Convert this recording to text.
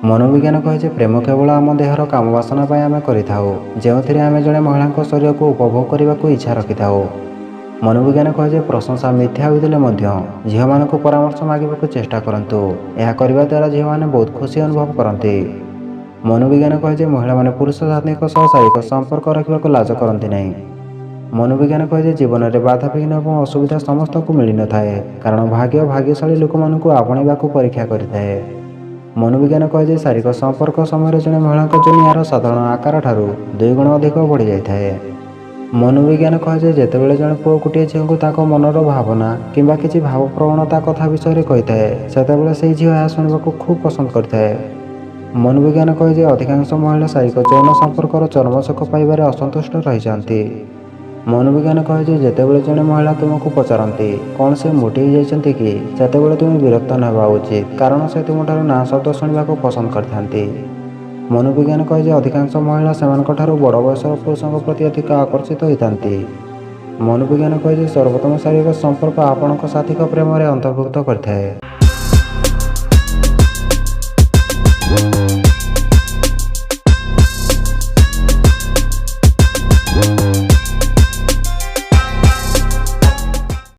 मनोविज्ञान कहे जे प्रेम केवल आम देहर काम बासना आम करिथाउ जेउथिरे आमे जड़े महिला शरीर को उपभोग करने को इच्छा रखिथाउ। मनोविज्ञान कहे जे प्रशंसा मिथ्या होइतिले मध्य झील मान परामर्श मागिबाकू चेष्टा करंतु। यह करबा द्वारा झील माने बहुत खुशी अनुभव करती। मनोविज्ञान कहे जे महिला माने पुरुष साथी शारीरिक संपर्क रखा लाज करती नहीं। मनोविज्ञान कहे जे जीवन में बाधा विघ्न और असुविधा समस्त को मिल न थाए कारण भाग्य भाग्यशाली लोक मानू आपणवाक परीक्षा करिथाए। मनोविज्ञान कहे जे शारीरिक संपर्क समय जड़े महिला जुनियार साधारण आकार ठारू 2 गुण अधिक बढ़ी जाए। मनोविज्ञान कहे जे जेतेबेले जड़े पुओ गोटे झील को मनर भावना किंबा किसी भाव प्रवणता कथा विषय कही थाए सेतेबेले से झील यह शुणा खूब पसंद करथाए। मनोविज्ञान कहे जे अधिकांश महिला शारीरिक यौन संपर्कर चरम सुख पाइबारे असंतुष्ट रही जाती। मनोविज्ञान कहे जे जेतेबेले जड़े महिला तुमको पचारती कौन से मोटी जाइछंती कि सेतेबेले तुम विरक्त नवा उचित कारण से तुमठार ना शब्द शुणा पसंद करथांती। मनोविज्ञान कहे जे अधिकांश महिला सेमानकठारू बड़ बयसर पुरुषों प्रति अधिक आकर्षित होती। मनोविज्ञान कहे जे सर्वोत्तम शारीरिक संपर्क आपणक साथी प्रेम अंतर्भुक्त करथाए।